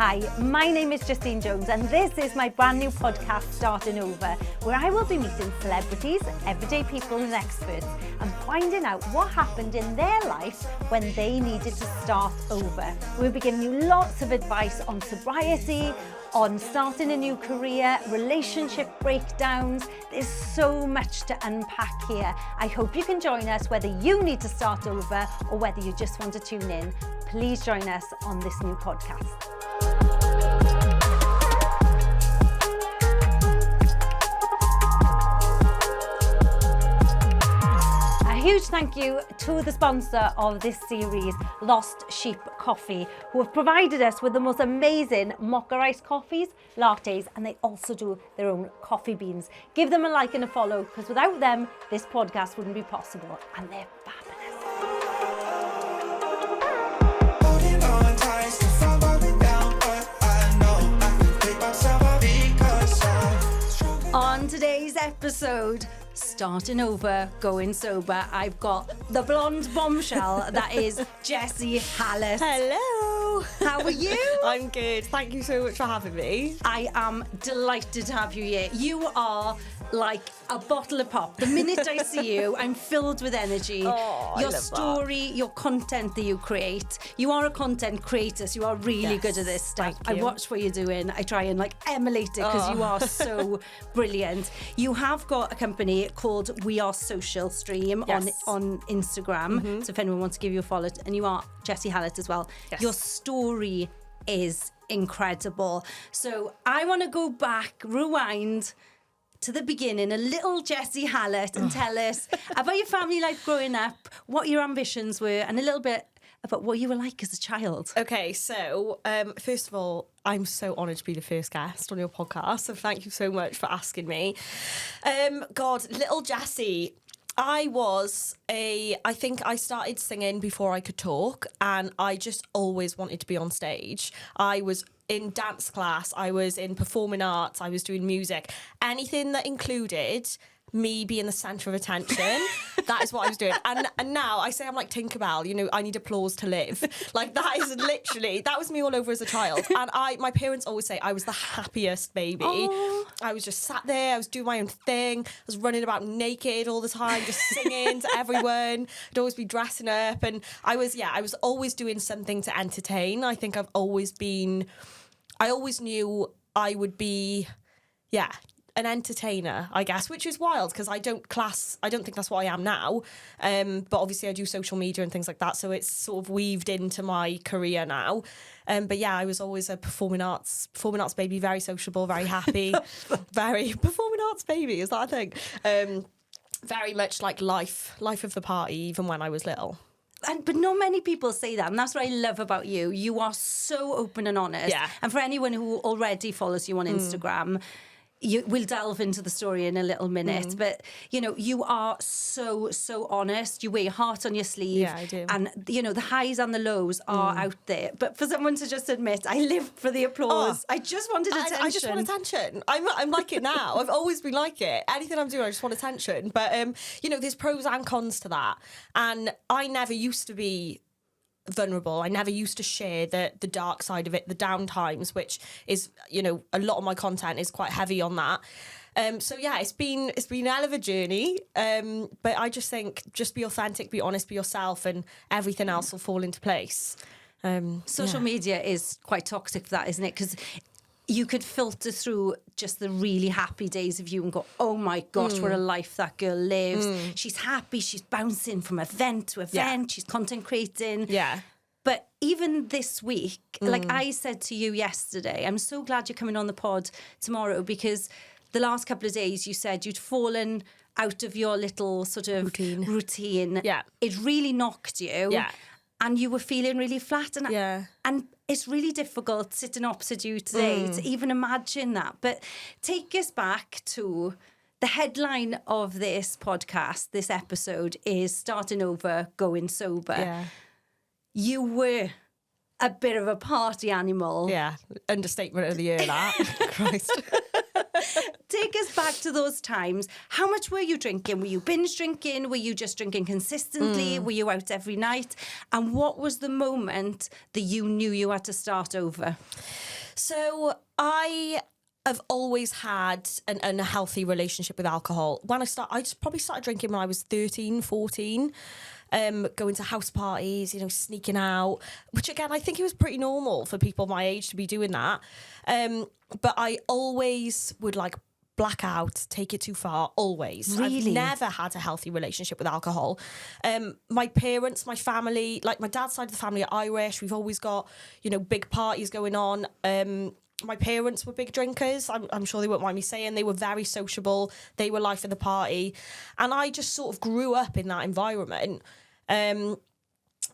Hi, my name is Justine Jones and this is my brand new podcast, Starting Over, where I will be meeting celebrities, everyday people and experts and finding out what happened in their life when they needed to start over. We'll be giving you lots of advice on sobriety, on starting a new career, relationship breakdowns. There's so much to unpack here. I hope you can join us whether you need to start over or whether you just want to tune in. Please join us on this new podcast. A huge thank you to the sponsor of this series, Lost Sheep Coffee, who have provided us with the most amazing mocha iced coffees, lattes, and they also do their own coffee beans. Give them a like and a follow, because without them, this podcast wouldn't be possible, and they're fabulous. On today's episode, Starting Over, Going Sober, I've got the blonde bombshell that is Jessie Hallett. Hello. How are you? I'm good. Thank you so much for having me. I am delighted to have you here. You are like a bottle of pop. The minute I see you, I'm filled with energy. Oh, your story, your content that you create. You are a content creator, so you are really good at this stuff. I watch what you're doing. I try and emulate it because you are so brilliant. You have got a company called We Are Social Stream on Instagram. Mm-hmm. So if anyone wants to give you a follow, and you are Jessie Hallett as well. Yes. Your story is incredible. So I want to go back, rewind to the beginning, a little Jessie Hallett, and tell us about your family life growing up, what your ambitions were, and a little bit about what you were like as a child. Okay, so first of all, I'm so honoured to be the first guest on your podcast, so thank you so much for asking me. Little Jessie, I think I started singing before I could talk, and I just always wanted to be on stage. I was in dance class, I was in performing arts, I was doing music. Anything that included me being the centre of attention, that is what I was doing. And now I say I'm like Tinkerbell, I need applause to live. That was me all over as a child. And my parents always say I was the happiest baby. Aww. I was just sat there, I was doing my own thing, I was running about naked all the time, just singing to everyone. I'd always be dressing up, and I was always doing something to entertain. I think I always knew I would be, an entertainer, I guess, which is wild because I don't think that's what I am now. But obviously I do social media and things like that, so it's sort of weaved into my career now. But yeah, I was always a performing arts baby, very sociable, very happy, very performing arts baby, is that a thing? Very much like life of the party, even when I was little. But not many people say that, and that's what I love about you. You are so open and honest. Yeah. And for anyone who already follows you on Instagram, we'll delve into the story in a little minute, but you are so honest. You wear your heart on your sleeve. Yeah, I do. And the highs and the lows are out there. But for someone to just admit, I lived for the applause. I just wanted attention. I just want attention. I'm like it now. I've always been like it. Anything I'm doing, I just want attention. But there's pros and cons to that. And I never used to be vulnerable. I never used to share the dark side of it, the down times, which is, a lot of my content is quite heavy on that. It's been a hell of a journey. But I just think, just be authentic, be honest, be yourself, and everything else will fall into place. Social media is quite toxic for that, isn't it? Because you could filter through just the really happy days of you and go, oh my gosh, what a life that girl lives. She's happy, she's bouncing from event to event, she's content creating. Yeah. But even this week, like I said to you yesterday, I'm so glad you're coming on the pod tomorrow, because the last couple of days you said you'd fallen out of your little sort of routine. Yeah. It really knocked you. Yeah. And you were feeling really flat. And it's really difficult sitting opposite you today to even imagine that. But take us back to the headline of this podcast, this episode, is Starting Over, Going Sober. Yeah. You were a bit of a party animal. Yeah, understatement of the year, that. Christ. take us back to those times. How much were you drinking? Were you binge drinking? Were you just drinking consistently? Were you out every night? And what was the moment that you knew you had to start over? So I have always had an unhealthy relationship with alcohol. I just probably started drinking when I was 13, 14. Going to house parties, sneaking out, which again, I think it was pretty normal for people my age to be doing that. But I always would black out, take it too far, always. Really? I've never had a healthy relationship with alcohol. My parents, my family, my dad's side of the family are Irish. We've always got, big parties going on. My parents were big drinkers. I'm sure they won't mind me saying. They were very sociable. They were life of the party. And I just sort of grew up in that environment.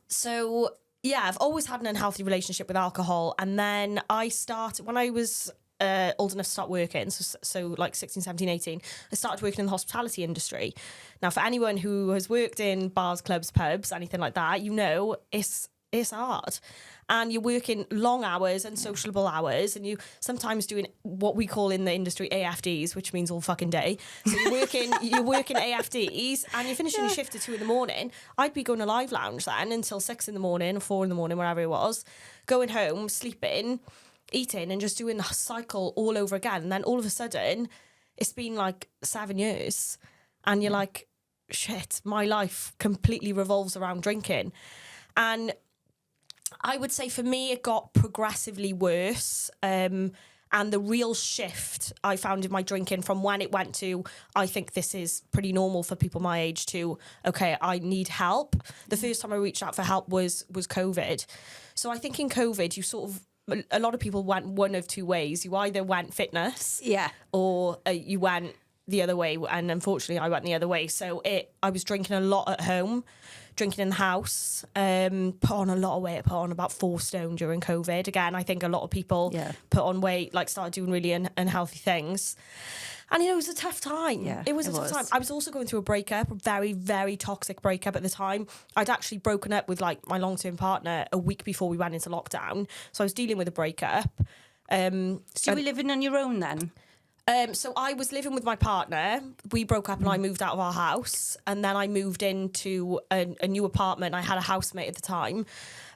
So, yeah, I've always had an unhealthy relationship with alcohol. And then I started, when I was old enough to start working, so 16, 17, 18, I started working in the hospitality industry. Now, for anyone who has worked in bars, clubs, pubs, anything like that, it's hard. And you're working long hours and sociable hours, and you sometimes doing what we call in the industry AFDs, which means all fucking day. So you're working AFDs, and you're finishing your shift at 2 a.m. I'd be going to Live Lounge then until 6 a.m. or 4 a.m, wherever it was, going home, sleeping, eating, and just doing the cycle all over again. And then all of a sudden, it's been 7 years, and you're like, shit, my life completely revolves around drinking. And I would say for me, it got progressively worse. And the real shift I found in my drinking from when it went to, I think this is pretty normal for people my age, to, okay, I need help. The first time I reached out for help was COVID. So I think in COVID, a lot of people went one of two ways. You either went fitness, or you went the other way. And unfortunately, I went the other way. So I was drinking a lot at home, drinking in the house, put on a lot of weight. I put on about 4 stone during COVID. Again, I think a lot of people put on weight, started doing really unhealthy things. And, it was a tough time. Yeah, it was a tough time. I was also going through a breakup, a very, very toxic breakup at the time. I'd actually broken up with my long-term partner a week before we went into lockdown. So I was dealing with a breakup. So you were living on your own then? So I was living with my partner. We broke up and I moved out of our house. And then I moved into a new apartment. I had a housemate at the time.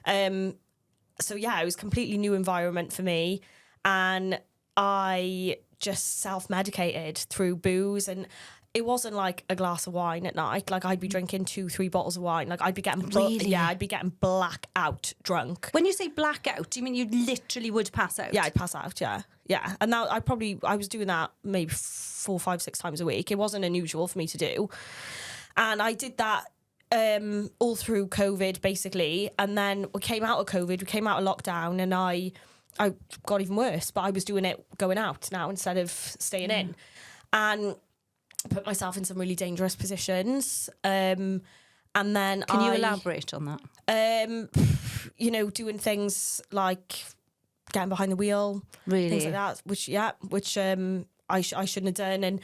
So yeah, it was a completely new environment for me. And I just self-medicated through booze. And it wasn't a glass of wine at night. I'd be drinking 2-3 bottles of wine. I'd be getting I'd be getting blackout drunk. When you say blackout, do you mean you literally would pass out? Yeah, I'd pass out. Yeah. And now I was doing that maybe 4, 5, 6 times a week. It wasn't unusual for me to do, and I did that all through COVID basically. And then we came out of COVID, we came out of lockdown, and I got even worse. But I was doing it going out now instead of staying in, and put myself in some really dangerous positions. And then Can you elaborate on that? Doing things like getting behind the wheel, really, things like that, which I shouldn't have done,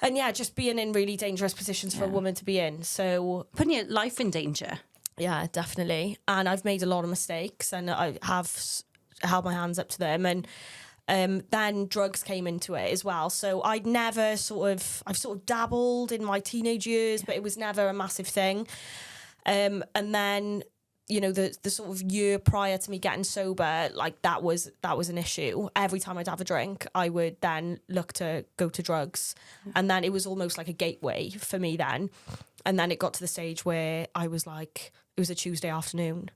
and yeah, just being in really dangerous positions for a woman to be in. So putting your life in danger. Yeah, definitely. And I've made a lot of mistakes, and I have held my hands up to them, and then drugs came into it as well. So I've sort of dabbled in my teenage years, but it was never a massive thing. And then, the sort of year prior to me getting sober, that was an issue. Every time I'd have a drink, I would then look to go to drugs. And then it was almost like a gateway for me then. And then it got to the stage where I was it was a Tuesday afternoon.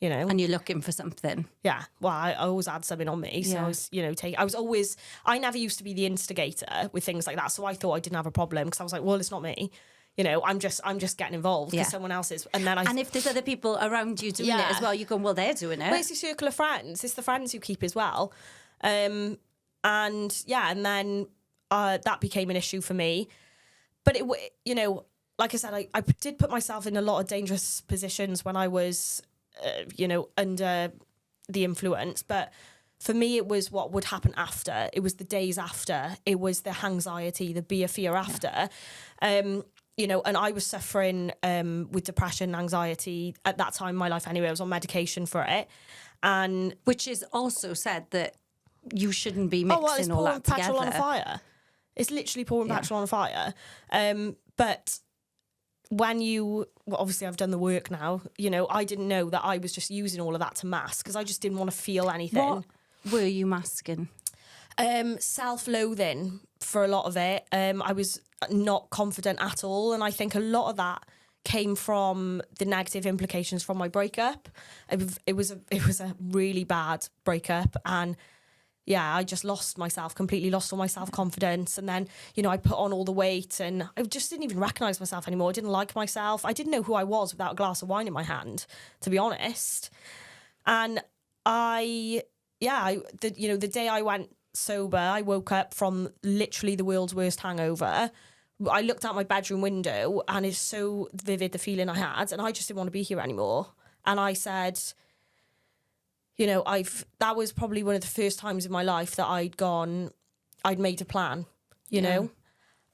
And you're looking for something. Yeah. Well, I always had something on me. So I was, I never used to be the instigator with things like that. So I thought I didn't have a problem, because I was like, well, it's not me. I'm just getting involved because someone else is. And if there's other people around you doing it as well, you go, well, they're doing it. But it's a circle of friends. It's the friends you keep as well. And then that became an issue for me. But like I said, I did put myself in a lot of dangerous positions when I was under the influence. But for me, it was what would happen after. It was the days after. It was the anxiety, the fear after. And I was suffering with depression, anxiety at that time in my life anyway. I was on medication for it. And which is also said that you shouldn't be mixing all that together. Petrol on a fire. It's literally pouring petrol on a fire. But when obviously I've done the work now, you know, I didn't know that I was just using all of that to mask because I just didn't want to feel anything. What were you masking? Self-loathing for a lot of it. I was not confident at all. And I think a lot of that came from the negative implications from my breakup. It was a really bad breakup, and yeah, I just completely lost all my self-confidence. And then, you know, I put on all the weight and I just didn't even recognise myself anymore. I didn't like myself. I didn't know who I was without a glass of wine in my hand, to be honest. And the day I went sober, I woke up from literally the world's worst hangover. I looked out my bedroom window and it's so vivid, the feeling I had, and I just didn't want to be here anymore. And I said, you know, that was probably one of the first times in my life that I'd made a plan, you know,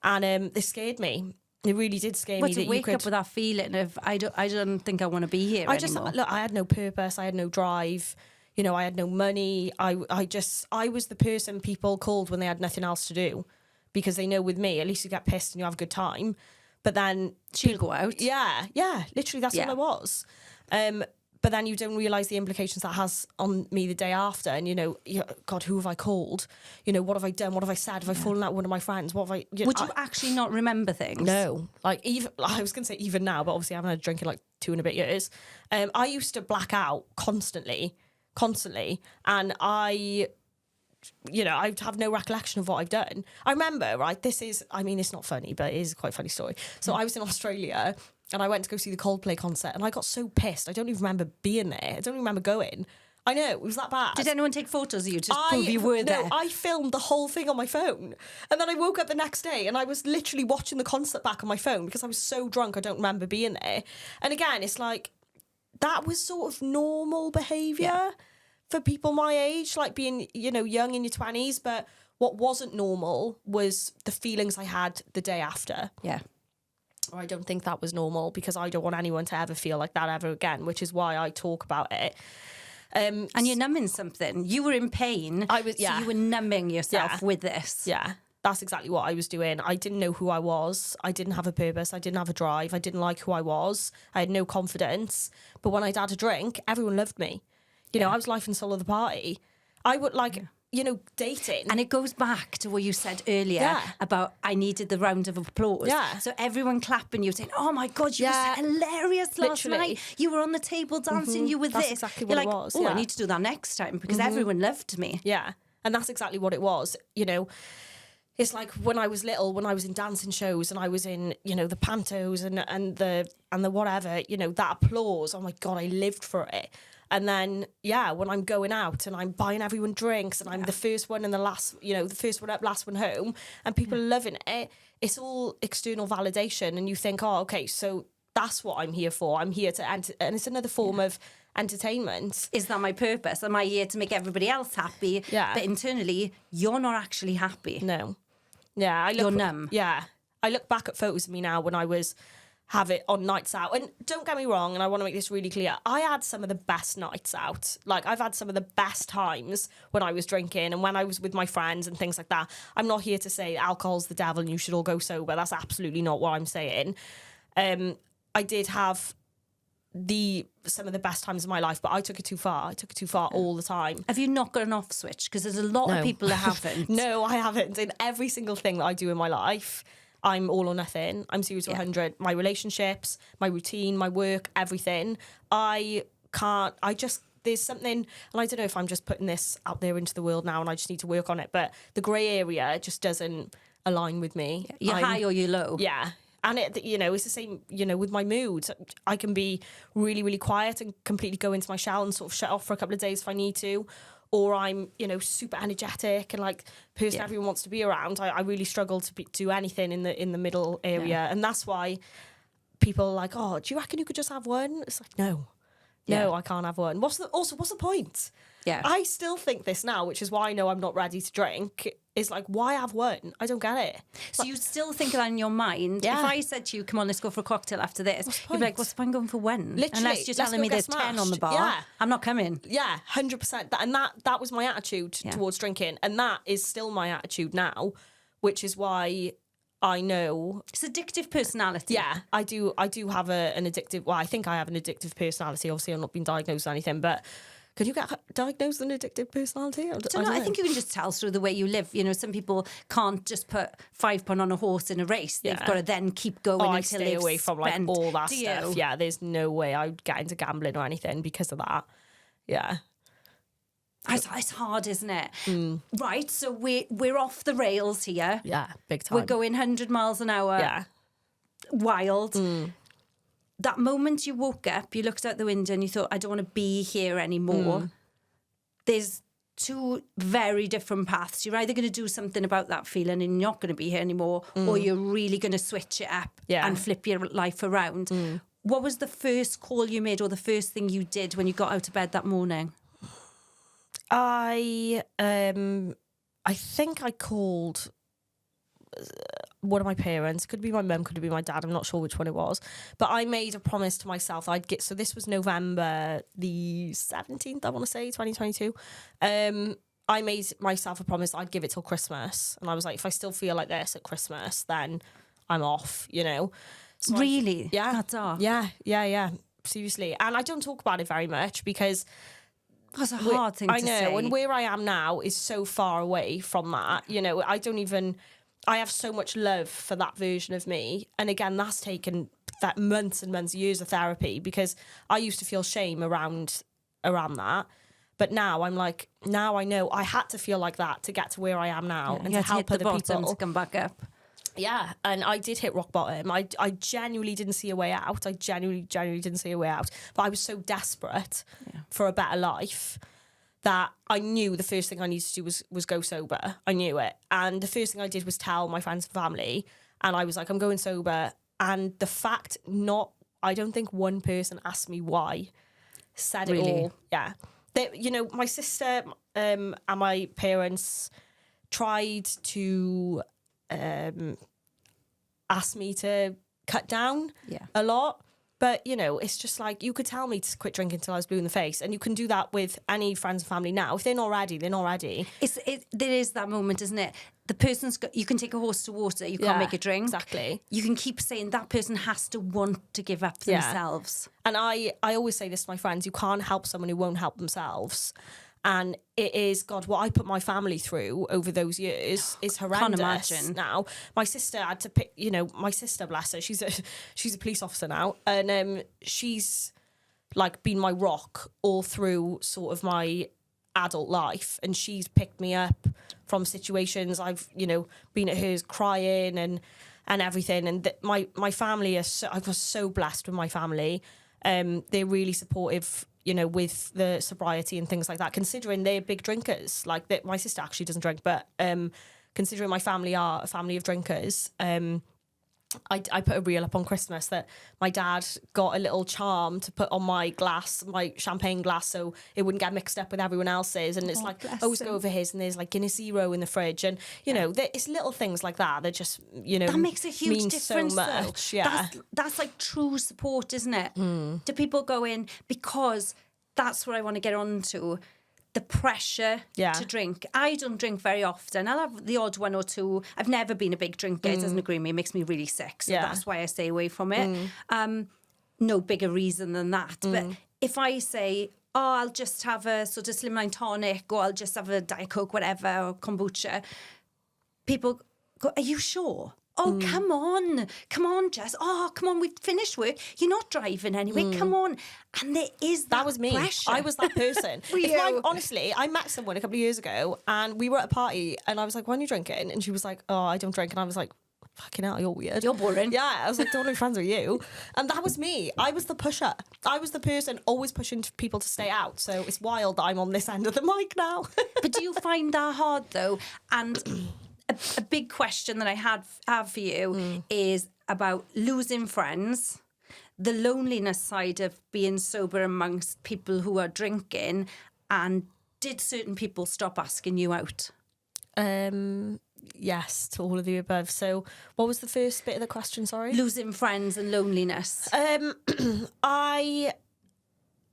and this scared me. It really did scare me. To wake up with that feeling of, I don't think I want to be here anymore. I had no purpose, I had no drive, you know, I had no money. I was the person people called when they had nothing else to do, because they know with me, at least you get pissed and you have a good time. But then she'll go out. Yeah, literally that's all I was. But then you don't realise the implications that has on me the day after. And, you know, God, who have I called? You know, what have I done? What have I said? Have I fallen out with one of my friends? What have I... Would you actually not remember things? No. Like, I was going to say even now, but obviously I haven't had a drink in like 2 and a bit years. I used to black out constantly. And I have no recollection of what I've done. I remember, right, it's not funny, but it is quite a funny story. So I was in Australia and I went to go see the Coldplay concert and I got so pissed. I don't even remember being there. I don't even remember going. I know, it was that bad. Did anyone take photos of you to prove you were there? No, I filmed the whole thing on my phone. And then I woke up the next day and I was literally watching the concert back on my phone because I was so drunk I don't remember being there. And again, it's like, that was sort of normal behaviour for people my age, like being, you know, young in your 20s. But what wasn't normal was the feelings I had the day after. Yeah. Or I don't think that was normal, because I don't want anyone to ever feel like that ever again, which is why I talk about it. And you're numbing something. You were in pain. So you were numbing yourself with this. Yeah. That's exactly what I was doing. I didn't know who I was. I didn't have a purpose. I didn't have a drive. I didn't like who I was. I had no confidence. But when I'd had a drink, everyone loved me. You know, I was life and soul of the party. I would you know, dating. And it goes back to what you said earlier about I needed the round of applause. Yeah. So everyone clapping you, saying, oh my God, you were hilarious last night. You were on the table dancing, you were That's this. exactly You're what it like, was. Oh, I need to do that next time because everyone loved me. Yeah. And that's exactly what it was. You know, it's like when I was little, when I was in dancing shows and I was in, you know, the pantos and the whatever, you know, that applause. Oh my God, I lived for it. And then, when I'm going out and I'm buying everyone drinks and I'm the first one and the last, you know, the first one up, last one home, and people are loving it, it's all external validation. And you think, oh, okay, so that's what I'm here for. I'm here to, and it's another form of entertainment. Is that my purpose? Am I here to make everybody else happy? Yeah. But internally, you're not actually happy. No. Yeah. You're numb. Yeah. I look back at photos of me now when I was have it on nights out. And don't get me wrong, and I want to make this really clear, I had some of the best nights out. Like, I've had some of the best times when I was drinking and when I was with my friends and things like that. I'm not here to say alcohol's the devil and you should all go sober. That's absolutely not what I'm saying. I did have some of the best times of my life, but I took it too far. I took it too far all the time. Have you not got an off switch? Because there's a lot of people that haven't. No, I haven't. In every single thing that I do in my life, I'm all or nothing. I'm 0 to 100. My relationships, my routine, my work, everything. There's something, and I don't know if I'm just putting this out there into the world now and I just need to work on it, but the grey area just doesn't align with me. You're high or you're low. Yeah. And it, you know, it's the same, you know, with my mood. I can be really, really quiet and completely go into my shell and sort of shut off for a couple of days if I need to. Or I'm, you know, super energetic and like person everyone wants to be around. I really struggle to do anything in the middle area, and that's why people are like, oh, do you reckon you could just have one? It's like, no, I can't have one. What's the point? Yeah, I still think this now, which is why I know I'm not ready to drink. Is like, why have one? I don't get it. So you still think that in your mind? Yeah. If I said to you, come on, let's go for a cocktail after this, you'd be like, what's the point going for one? Literally, unless you're telling me there's 10 on the bar. Yeah. I'm not coming. Yeah, 100%. And that was my attitude towards drinking. And that is still my attitude now. which is why I know it's addictive personality. Yeah, I do have an addictive. Well, I think I have an addictive personality. Obviously, I've not been diagnosed with anything, but. Can you get diagnosed with an addictive personality? I don't know. I think you can just tell through the way you live. You know, some people can't just put £5 on a horse in a race. They've got to then keep going until I stay away from like all that stuff. You? Yeah, there's no way I'd get into gambling or anything because of that. Yeah. It's hard, isn't it? Right, so we're off the rails here. Yeah, big time. We're going 100 miles an hour. Yeah. Wild. That moment you woke up, you looked out the window and you thought, I don't want to be here anymore. There's two very different paths. You're either going to do something about that feeling and you're not going to be here anymore, or you're really going to switch it up and flip your life around. What was the first call you made or the first thing you did when you got out of bed that morning? I think I called one of my parents. Could be my mum, could be my dad. I'm not sure which one it was. But I made a promise to myself I'd get. So this was November the 17th, I want to say, 2022. I made myself a promise I'd give it till Christmas, and I was like, if I still feel like this at Christmas, then I'm off. You know. So really? Yeah. That's off. Yeah. Seriously, and I don't talk about it very much because. That's a hard thing to say. I know, and where I am now is so far away from that. You know, I have so much love for that version of me. And again, that's taken that months and months, years of therapy, because I used to feel shame around that. But now I'm like, now I know I had to feel like that to get to where I am now and to help other people to come back up. Yeah, and I did hit rock bottom. I genuinely didn't see a way out. I genuinely didn't see a way out. But I was so desperate for a better life that I knew the first thing I needed to do was go sober. I knew it. And the first thing I did was tell my friends and family. And I was like, I'm going sober. And the fact I don't think one person asked me why, said it all. Yeah. You know, my sister and my parents tried to ask me to cut down a lot. But, you know, it's just like, you could tell me to quit drinking until I was blue in the face. And you can do that with any friends and family now. If they're not ready, they're not ready. There is that moment, isn't it? The person's got, you can take a horse to water, you can't make a drink. Exactly. You can keep saying that person has to want to give up themselves. And I always say this to my friends, you can't help someone who won't help themselves. And it is, God, what I put my family through over those years is horrendous. Can't imagine. Now, my sister had to pick, you know, my sister, bless her, she's a police officer now. And she's like been my rock all through sort of my adult life. And she's picked me up from situations. I've, you know, been at hers crying and everything. And my family I was so blessed with my family. They're really supportive, you know, with the sobriety and things like that, considering they're big drinkers. Like, my sister actually doesn't drink, but considering my family are a family of drinkers, I put a reel up on Christmas that my dad got a little charm to put on my glass, my champagne glass, so it wouldn't get mixed up with everyone else's. And it's like, I always go over his and there's like Guinness Zero in the fridge. And, you know, it's little things like that that just, you know, that makes a huge difference, so much. Though. Yeah. That's like true support, isn't it? Do people go in, because that's what I want to get on to, the pressure to drink. I don't drink very often. I'll have the odd one or two. I've never been a big drinker. It doesn't agree with me. It makes me really sick. So that's why I stay away from it. No bigger reason than that. But if I say, I'll just have a sort of slimline tonic, or I'll just have a Diet Coke, whatever, or kombucha, people go, are you sure? Oh, come on, Jess. Oh, come on, we've finished work. You're not driving anyway. Come on. And there is that was me. pressure. I was that person. Honestly, I met someone a couple of years ago and we were at a party and I was like, when are you drinking? And she was like, oh, I don't drink. And I was like, fucking hell, you're weird. You're boring. Yeah, I was like, don't make friends with you. And that was me. I was the pusher. I was the person always pushing people to stay out. So it's wild that I'm on this end of the mic now. But do you find that hard though? And a big question that I have for you is about losing friends, the loneliness side of being sober amongst people who are drinking, and did certain people stop asking you out? Yes, to all of the above. So what was the first bit of the question, sorry? Losing friends and loneliness.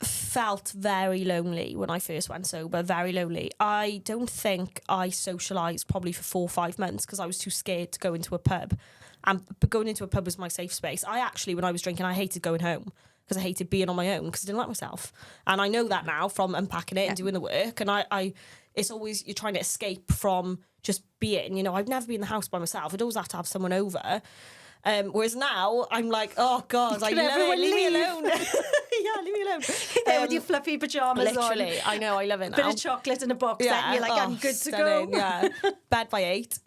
felt very lonely when I first went sober, very lonely. I don't think I socialised probably for 4 or 5 months because I was too scared to go into a pub. And going into a pub was my safe space. I actually, when I was drinking, I hated going home because I hated being on my own because I didn't like myself. And I know that now from unpacking it and doing the work. And I it's always, you're trying to escape from just being, you know, I've never been in the house by myself. I'd always have to have someone over. Whereas now I'm like, oh God, I love it. Leave me alone. Yeah, leave me alone. There with your fluffy pajamas literally, on. I know, I love it now. Bit of chocolate in a box, and you're like, I'm good stunning, to go. Yeah, bed by 8.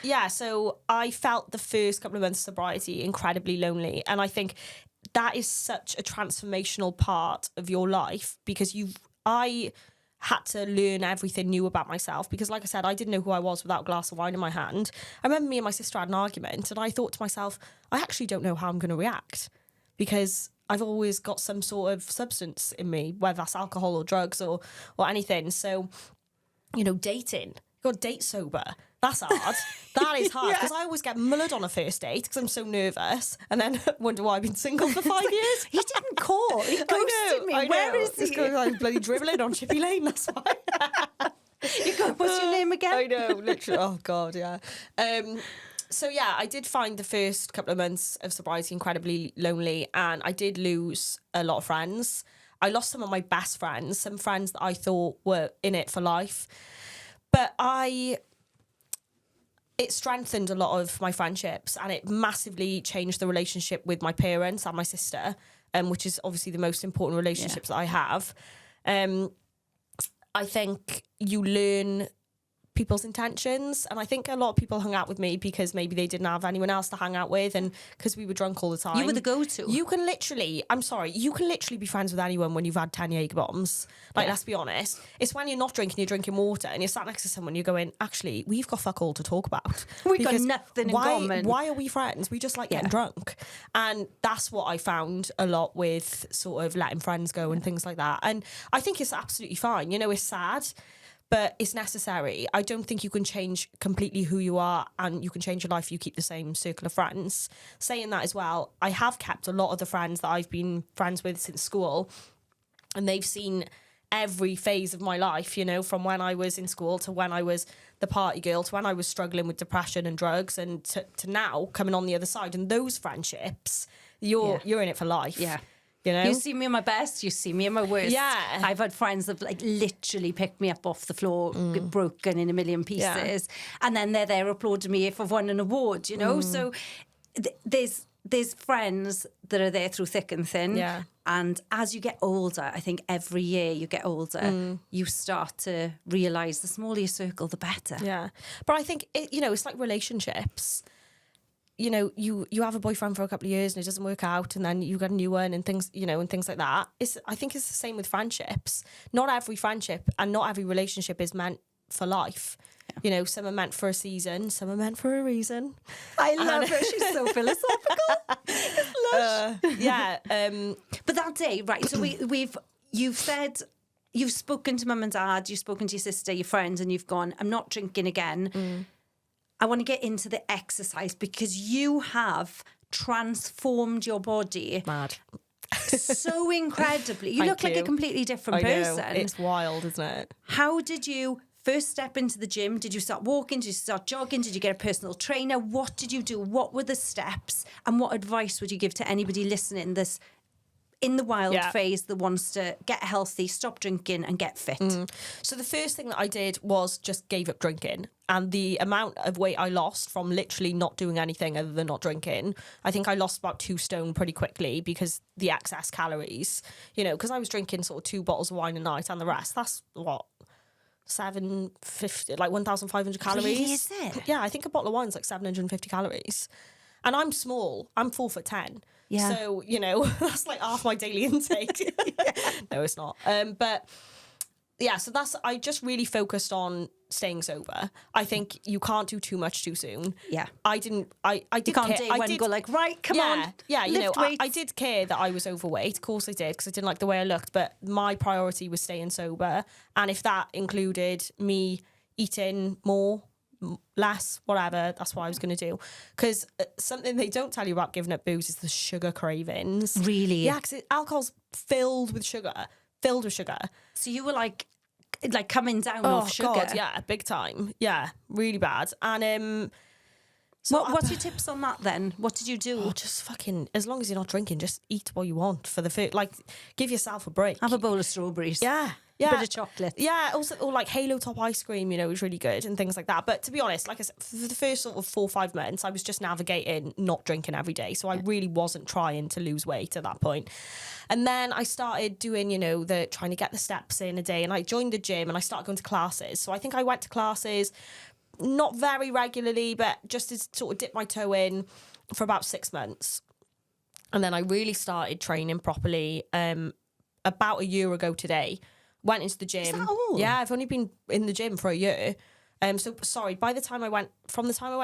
Yeah, so I felt the first couple of months of sobriety incredibly lonely, and I think that is such a transformational part of your life because I had to learn everything new about myself because, like I said, I didn't know who I was without a glass of wine in my hand. I remember me and my sister had an argument and I thought to myself, I actually don't know how I'm going to react because I've always got some sort of substance in me, whether that's alcohol or drugs or anything. So, you know, dating, you got to date sober. That's hard. That is hard because I always get mullered on a first date because I'm so nervous and then wonder why I've been single for 5 years. He didn't call. He ghosted me. Where is he? It's because I'm bloody dribbling on Chippy Lane, that's why. You go, what's your name again? I know, literally. Oh, God, yeah. So, yeah, I did find the first couple of months of sobriety incredibly lonely and I did lose a lot of friends. I lost some of my best friends, some friends that I thought were in it for life. But it strengthened a lot of my friendships and it massively changed the relationship with my parents and my sister, which is obviously the most important relationships that I have. I think you learn people's intentions and I think a lot of people hung out with me because maybe they didn't have anyone else to hang out with and because we were drunk all the time. You were the go-to. You can literally be friends with anyone when you've had 10 Jaeger bombs. Like, let's be honest. It's when you're not drinking, you're drinking water and you're sat next to someone, you're going, actually, we've got fuck all to talk about. We've got nothing in common. Why are we friends? We just like getting drunk. And that's what I found a lot with sort of letting friends go and things like that. And I think it's absolutely fine. You know, it's sad, but it's necessary. I don't think you can change completely who you are and you can change your life if you keep the same circle of friends. Saying that as well, I have kept a lot of the friends that I've been friends with since school and they've seen every phase of my life, you know, from when I was in school to when I was the party girl to when I was struggling with depression and drugs and to now coming on the other side. And those friendships, you're in it for life. Yeah. You know? You see me at my best, you see me at my worst. Yeah. I've had friends that like literally picked me up off the floor, broken in a million pieces. And then they're there applauding me if I've won an award, you know? So there's friends that are there through thick and thin. Yeah. And as you get older, I think every year you get older, you start to realise the smaller your circle, the better. Yeah. But I think, it's like relationships. You know, you have a boyfriend for a couple of years and it doesn't work out and then you get a new one and things, and things like that. I think it's the same with friendships. Not every friendship and not every relationship is meant for life. Yeah. You know, some are meant for a season, some are meant for a reason. I love her. She's so philosophical. But that day, right, so you've spoken to mum and dad, you've spoken to your sister, your friends, and you've gone, I'm not drinking again. I want to get into the exercise because you have transformed your body. Mad. So incredibly. You look like a completely different person. It's wild, isn't it? How did you first step into the gym? Did you start walking? Did you start jogging? Did you get a personal trainer? What did you do? What were the steps? And what advice would you give to anybody listening this in the wild phase that wants to get healthy, stop drinking and get fit? So the first thing that I did was just gave up drinking. And the amount of weight I lost from literally not doing anything other than not drinking, I think I lost about 2 stone pretty quickly because the excess calories, because I was drinking sort of 2 bottles of wine a night and the rest, that's what, 750, like 1,500 calories. Really, is it? Yeah, I think a bottle of wine's like 750 calories. And I'm small, I'm 4'10". Yeah. So, that's like half my daily intake. No, it's not. But yeah, so I just really focused on staying sober. I think you can't do too much too soon. Yeah. I did you can't care. I did go like, right, come on. Yeah, I did care that I was overweight. Of course I did, because I didn't like the way I looked. But my priority was staying sober. And if that included me eating more less, whatever. That's what I was going to do. Because something they don't tell you about giving up booze is the sugar cravings. Really? Yeah, because alcohol's filled with sugar. So you were like coming down off sugar. God, yeah, big time. Yeah, really bad. And what's your tips on that then? What did you do? just fucking, as long as you're not drinking, just eat what you want for the food. Like, give yourself a break. Have a bowl of strawberries. Yeah. A bit of chocolate. Yeah, also, or like Halo Top ice cream, is really good and things like that. But to be honest, like I said, for the first sort of 4 or 5 months, I was just navigating not drinking every day. So I really wasn't trying to lose weight at that point. And then I started doing, trying to get the steps in a day. And I joined the gym and I started going to classes. So I think I went to classes not very regularly, but just to sort of dip my toe in for about 6 months. And then I really started training properly about a year ago today. Went into the gym. Is that all? Yeah, I've only been in the gym for a year. So sorry, from the time I went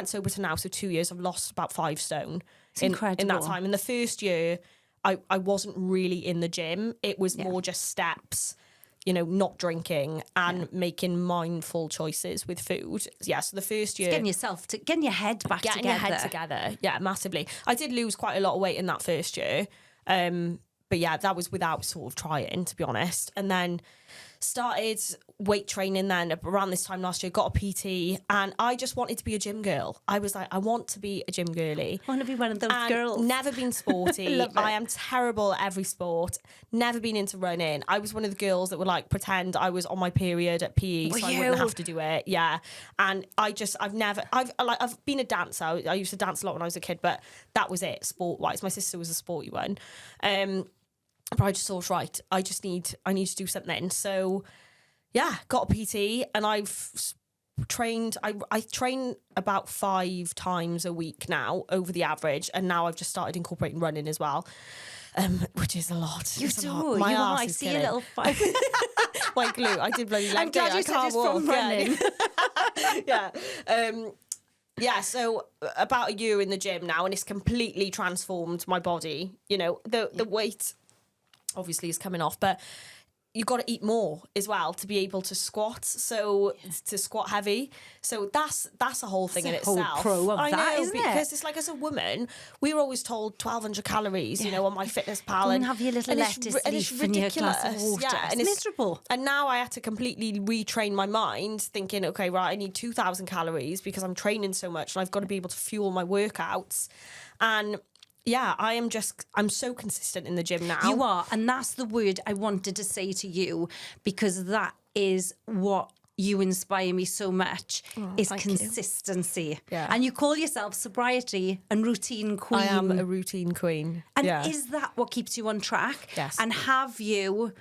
sober to now, so 2 years, I've lost about 5 stone in that time. In the first year, I wasn't really in the gym. It was more just steps, not drinking and making mindful choices with food. Yeah, so the first year, getting your head back together. Getting your head together. Yeah, massively. I did lose quite a lot of weight in that first year. But yeah, that was without sort of trying, to be honest. And then started weight training then around this time last year, got a PT, and I just wanted to be a gym girl. I was like, I want to be a gym girly. I want to be one of those girls. Never been sporty. I am terrible at every sport. Never been into running. I was one of the girls that would like pretend I was on my period at PE so I wouldn't have to do it. Yeah. And I've been a dancer. I used to dance a lot when I was a kid, but that was it, sport-wise. My sister was a sporty one. But I just thought, right, I need to do something. So, yeah, got a PT and I've trained. I train about 5 times a week now over the average, and now I've just started incorporating running as well, which is a lot. You do. My arse I see a little five. My glute. I did bloody leg I'm glad day. you said it's from running. Yeah. Yeah, so about a year in the gym now, and it's completely transformed my body. The weight obviously is coming off, but you've got to eat more as well to be able to squat. To squat heavy. So that's a whole thing in itself. Whole pro of that, isn't it? Because it's like, as a woman, we were always told 1,200 calories, on my fitness pal. And have your little lettuce leaf in your glass of water. Yeah, and it's miserable. And now I had to completely retrain my mind, thinking, okay, right, I need 2,000 calories because I'm training so much and I've got to be able to fuel my workouts. And yeah, I'm so consistent in the gym now. You are, and that's the word I wanted to say to you, because that is what you inspire me so much, is consistency. Yeah. And you call yourself sobriety and routine queen. I am a routine queen. And is that what keeps you on track? Yes. And have you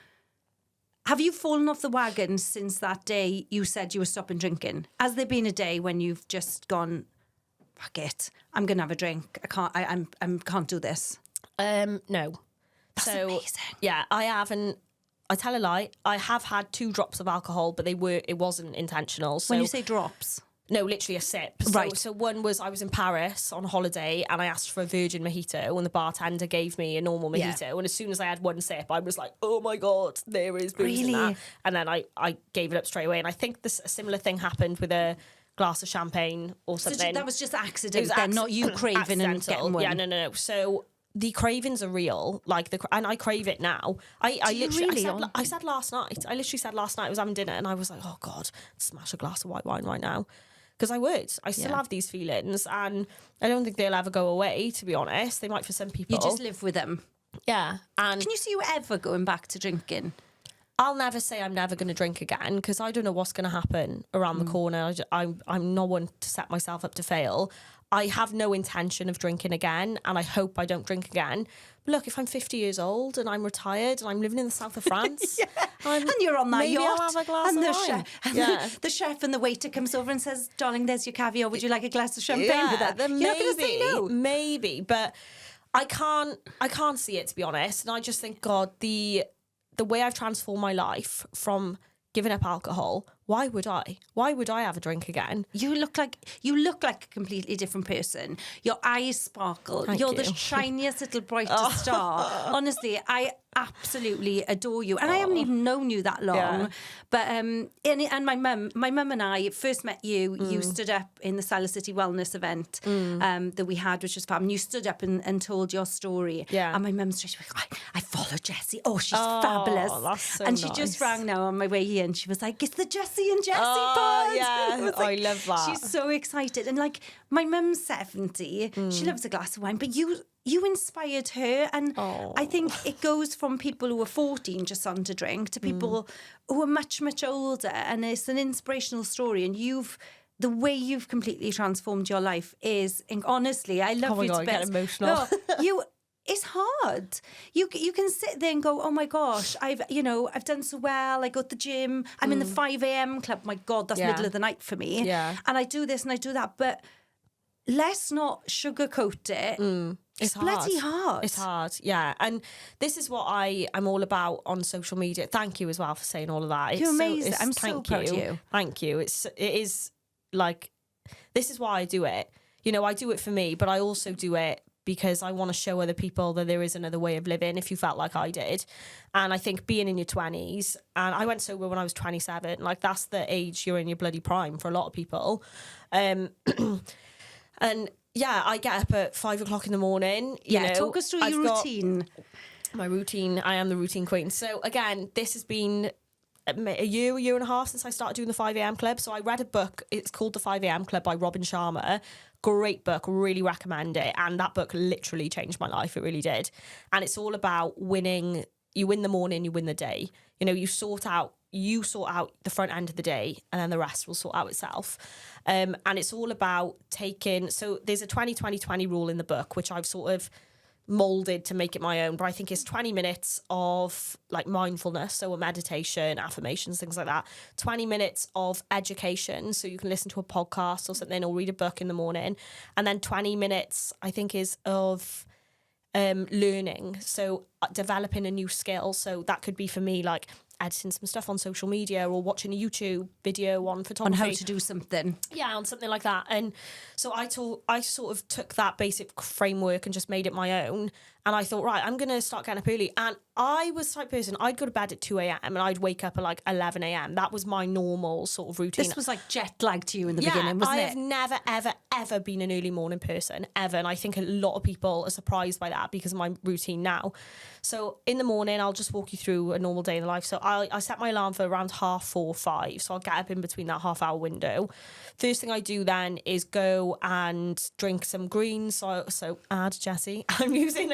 fallen off the wagon since that day you said you were stopping drinking? Has there been a day when you've just gone, fuck it, I'm gonna have a drink, I can't do this? No. That's amazing. Yeah, I haven't. I tell a lie. I have had 2 drops of alcohol, but it wasn't intentional. So, when you say drops? No, literally a sip. Right. So one was, I was in Paris on holiday and I asked for a virgin mojito, and the bartender gave me a normal mojito. Yeah. And as soon as I had one sip, I was like, oh my God, there is booze in that. And then I gave it up straight away. And I think a similar thing happened with a glass of champagne or something. So that was just accident then, not you craving and getting one? Yeah, no. So the cravings are real, and I crave it now. I said last night, I was having dinner and I was like, oh God, smash a glass of white wine right now. Because I still have these feelings, and I don't think they'll ever go away, to be honest. They might for some people. You just live with them. Yeah. And can you see you ever going back to drinking? I'll never say I'm never going to drink again, because I don't know what's going to happen around the corner. I'm not one to set myself up to fail. I have no intention of drinking again, and I hope I don't drink again. But look, if I'm 50 years old and I'm retired and I'm living in the south of France, and you're on that maybe yacht, I'll have a glass of wine. The chef and the waiter comes over and says, darling, there's your caviar. Would you like a glass of champagne with that? Then you're not going to say no. Maybe, but I can't see it, to be honest. And I just think, God, the way I've transformed my life from giving up alcohol, why would I have a drink again? You look like a completely different person. Your eyes sparkle. You're the shiniest little brightest star. Honestly, absolutely adore you. And I haven't even known you that long. Yeah. But and my mum and I first met you. You stood up in the Siler City Wellness event that we had, which was fab. And you stood up and told your story. Yeah. And my mum straight away, I follow Jessie. Oh, she's fabulous. That's so and she nice. just rang now on my way here, and she was like, "It's the Jessie and Jessie pod." Yeah, I love that. She's so excited. And like, my mum's 70. She loves a glass of wine, but you inspired her, and I think it goes from people who are 14 just on to drink to people who are much, much older, and it's an inspirational story. And the way you've completely transformed your life is, honestly, I love you to bits. I get emotional. No, it's hard. You can sit there and go, oh my gosh, I've done so well. I go to the gym. I'm in the 5 a.m. club. My God, that's middle of the night for me. Yeah. And I do this and I do that, but let's not sugarcoat it. It's bloody hard. It's hard, yeah. And this is what I'm all about on social media. Thank you as well for saying all of that. You're amazing. I'm so proud of you. Thank you. It is like, this is why I do it. I do it for me, but I also do it because I want to show other people that there is another way of living if you felt like I did. And I think being in your 20s, and I went sober when I was 27, like that's the age you're in your bloody prime for a lot of people. And yeah, I get up at 5 o'clock in the morning. Talk us through your routine. My routine, I am the routine queen. So again, this has been a year and a half since I started doing the 5 a.m. Club. So I read a book, it's called The 5 a.m. Club by Robin Sharma. Great book, really recommend it. And that book literally changed my life, it really did. And it's all about winning. You win the morning, you win the day. You sort out the front end of the day, and then the rest will sort out itself. And it's all about so there's a 20-20-20 rule in the book, which I've sort of molded to make it my own, but I think it's 20 minutes of like mindfulness, so a meditation, affirmations, things like that. 20 minutes of education, so you can listen to a podcast or something or read a book in the morning. And then 20 minutes, I think, is of learning, so developing a new skill. So that could be for me like editing some stuff on social media or watching a YouTube video on photography. On how to do something. Yeah, on something like that. And so I sort of took that basic framework and just made it my own. And I thought, right, I'm going to start getting up early. And I was the type of person, I'd go to bed at 2 a.m. and I'd wake up at like 11 a.m. That was my normal sort of routine. This was like jet lag to you in the beginning, wasn't it? I have never, ever, ever been an early morning person, ever. And I think a lot of people are surprised by that because of my routine now. So in the morning, I'll just walk you through a normal day in the life. So I set my alarm for around 4:30, 5. So I'll get up in between that half-hour window. First thing I do then is go and drink some greens. So add Jessie. I'm using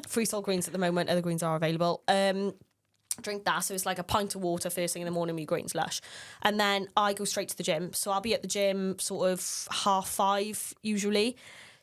free salt greens at the moment. Other greens are available. Drink that. So it's like a pint of water first thing in the morning with your greens lush. And then I go straight to the gym. So I'll be at the gym sort of 5:30 usually.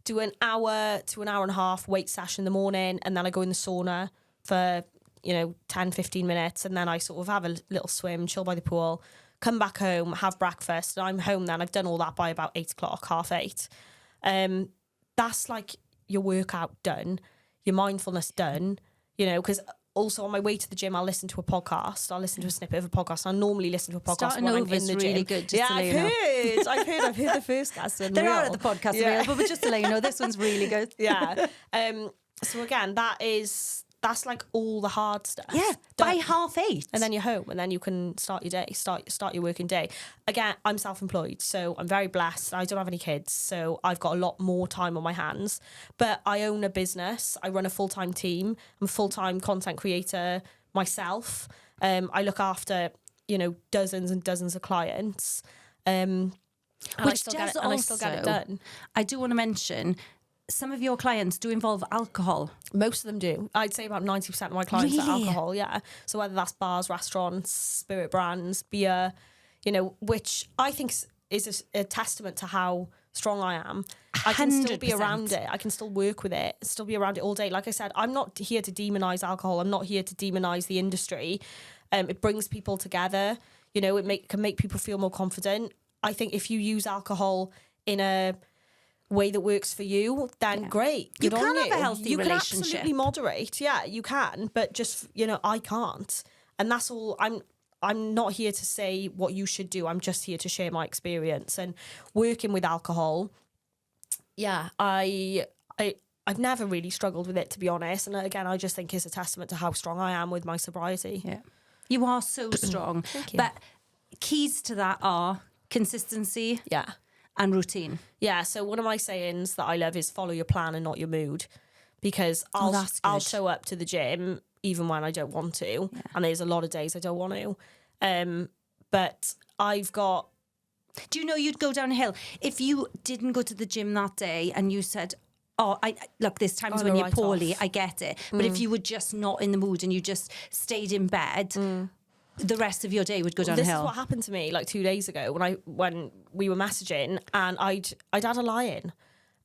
Do an hour to an hour and a half weight session in the morning, and then I go in the sauna for 10-15 minutes, and then I sort of have a little swim, chill by the pool, come back home, have breakfast, and I'm home then. I've done all that by about 8 o'clock, 7:30. That's like your workout done, your mindfulness done, because also on my way to the gym, I'll listen to a podcast. I'll listen to a snippet of a podcast. I normally listen to a podcast Starting when I'm over in the is gym. really good. Just to let you know. I've heard the first cast. There are other podcasts available, but just to let you know, this one's really good. Yeah. So again, that's like all the hard stuff. Yeah, by 8:30. And then you're home, and then you can start your day, start your working day. Again, I'm self-employed, so I'm very blessed. I don't have any kids, so I've got a lot more time on my hands. But I own a business. I run a full-time team. I'm a full-time content creator myself. I look after, dozens and dozens of clients. And I still get it done. I do want to mention, some of your clients do involve alcohol. Most of them do. I'd say about 90% of my clients are Really? alcohol, yeah. So whether that's bars, restaurants, spirit brands, beer, which I think is a testament to how strong I am. I can still be 100%. around it. I can still work with it, still be around it all day. Like I said, I'm not here to demonize alcohol. I'm not here to demonize the industry. It brings people together. It can make people feel more confident. I think if you use alcohol in a way that works for you, then great. You Good can on have you. a healthy you relationship. can absolutely moderate. Yeah, you can. But just, I can't. And that's all. I'm not here to say what you should do. I'm just here to share my experience. And working with alcohol, yeah, I'm I've never really struggled with it, to be honest. And again, I just think it's a testament to how strong I am with my sobriety. Yeah. You are so strong. Thank you. But keys to that are consistency and routine. Yeah, so one of my sayings that I love is follow your plan and not your mood. Because I'll show up to the gym even when I don't want to. Yeah. And there's a lot of days I don't want to. But I've got... Do you know you'd go downhill? If you didn't go to the gym that day and you said... Oh, look, there's times when you're poorly, I get it. But if you were just not in the mood and you just stayed in bed, the rest of your day would go downhill. This is what happened to me like 2 days ago when we were messaging, and I'd had a lie-in.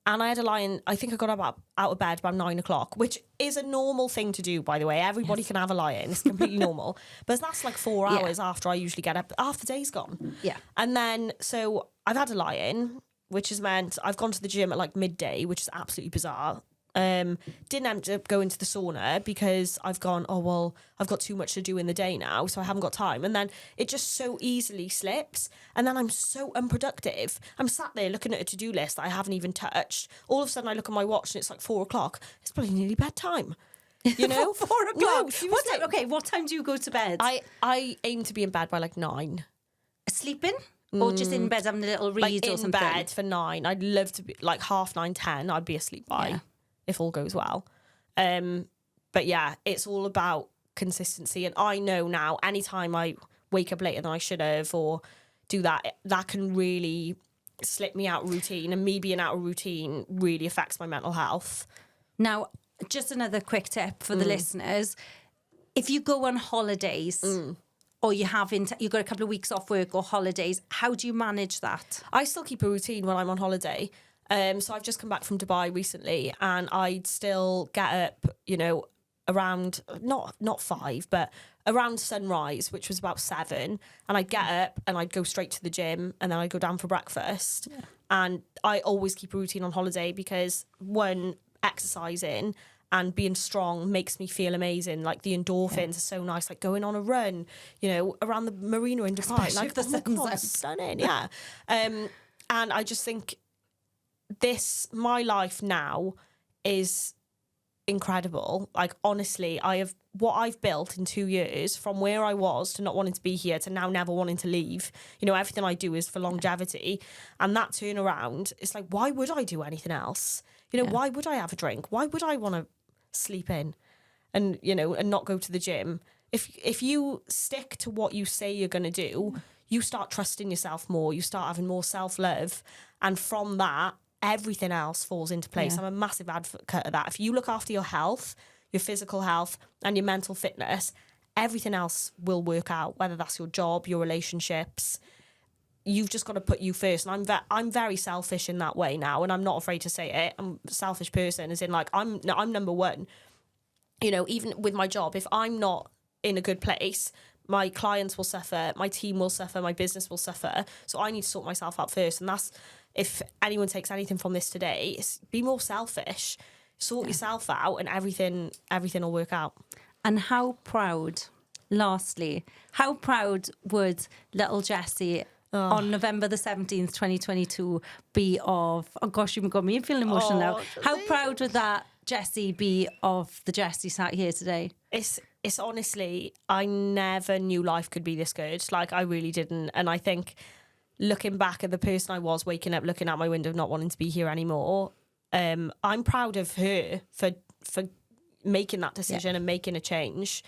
And I had a lie-in, I think I got out of bed about 9 o'clock, which is a normal thing to do, by the way. Everybody can have a lie-in. It's completely normal. But that's like 4 hours after I usually get up. Half the day's gone. Yeah. And then, so I've had a lie-in, which has meant I've gone to the gym at like midday, which is absolutely bizarre. Didn't end up going to the sauna because I've gone, oh, well, I've got too much to do in the day now, so I haven't got time. And then it just so easily slips. And then I'm so unproductive. I'm sat there looking at a to-do list that I haven't even touched. All of a sudden I look at my watch and it's like 4 o'clock. It's probably nearly bedtime. You know? 4 o'clock? No, what time do you go to bed? I aim to be in bed by like 9. Sleeping? Or just in bed having a little read or something? In bed for 9. I'd love to be like 9:30, 10. I'd be asleep by, if all goes well. But yeah, it's all about consistency. And I know now, anytime I wake up later than I should have or do that can really slip me out of routine. And me being out of routine really affects my mental health. Now, just another quick tip for the listeners. If you go on holidays... or you've got a couple of weeks off work or holidays, how do you manage that? I still keep a routine when I'm on holiday. So I've just come back from Dubai recently, and I'd still get up, around not 5, but around sunrise, which was about 7, and I'd get up and I'd go straight to the gym, and then I'd go down for breakfast. Yeah. And I always keep a routine on holiday because, one, exercising and being strong makes me feel amazing. Like the endorphins are so nice. Like going on a run, around the marina in Dubai. Especially if the sun's out. Stunning, yeah. And I just think my life now is incredible. Like honestly, what I've built in 2 years, from where I was to not wanting to be here to now never wanting to leave. Everything I do is for longevity, and that turnaround, it's like, why would I do anything else? Why would I have a drink? Why would I want to sleep in and not go to the gym? If you stick to what you say you're going to do, you start trusting yourself more, you start having more self-love, and from that everything else falls into place. I'm a massive advocate of that. If you look after your health, your physical health and your mental fitness, everything else will work out, whether that's your job, your relationships. You've just got to put you first. And I'm very selfish in that way now, and I'm not afraid to say it. I'm a selfish person, as in like I'm number one. Even with my job, if I'm not in a good place, my clients will suffer, my team will suffer, my business will suffer. So I need to sort myself out first. And that's, if anyone takes anything from this today, is be more selfish, sort yourself out, and everything will work out. And how proud would little Jessie on November the 17th, 2022 be of... Oh gosh, you've got me feeling emotional now. How proud would that Jessie be of the Jessie sat here today? It's honestly, I never knew life could be this good. Like, I really didn't. And I think looking back at the person I was, waking up, looking out my window, not wanting to be here anymore, I'm proud of her for making that decision and making a change.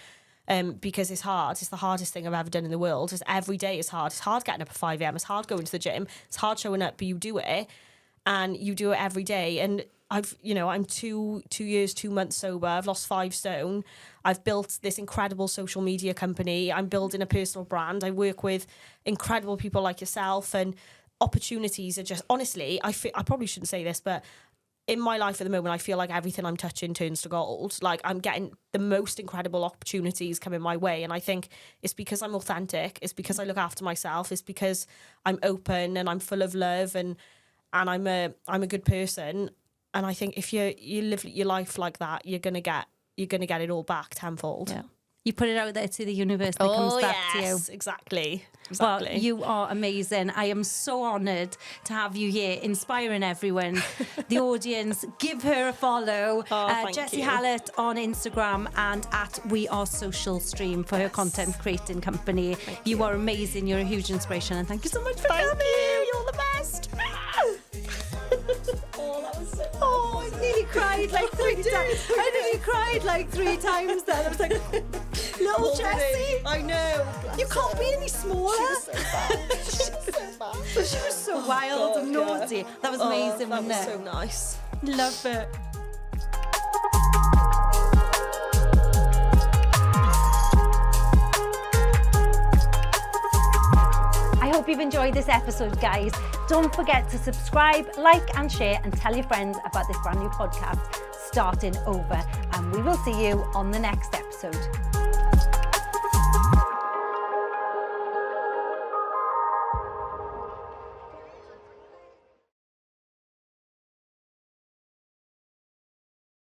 Because it's hard. It's the hardest thing I've ever done in the world. It's every day is hard. It's hard getting up at 5 a.m. It's hard going to the gym. It's hard showing up, but you do it, and you do it every day. And I'm 2 years, 2 months sober. I've lost 5 stone. I've built this incredible social media company. I'm building a personal brand. I work with incredible people like yourself, and opportunities are just, honestly, I probably shouldn't say this, but in my life at the moment, I feel like everything I'm touching turns to gold. Like, I'm getting the most incredible opportunities coming my way. And I think it's because I'm authentic. It's because I look after myself. It's because I'm open and I'm full of love, and I'm a good person. And I think if you live your life like that, you're gonna get it all back tenfold. Yeah. You put it out there to the universe and it comes back to you. Exactly. Well, you are amazing. I am so honoured to have you here, inspiring everyone. The audience, give her a follow. Jessie Hallett on Instagram and at We Are Social Stream for her content creating company. You are amazing. You're a huge inspiration, and thank you so much for coming. You're the best. Oh, that was so nice. Oh, I nearly cried like 3 times. I nearly cried like 3 times then. I was like, little Jessie. I know. You can't be any smaller. She was so wild and naughty. That was amazing, that wasn't was it? so nice. Love it. I hope you've enjoyed this episode, guys. Don't forget to subscribe, like and share, and tell your friends about this brand new podcast, Starting Over. And we will see you on the next episode.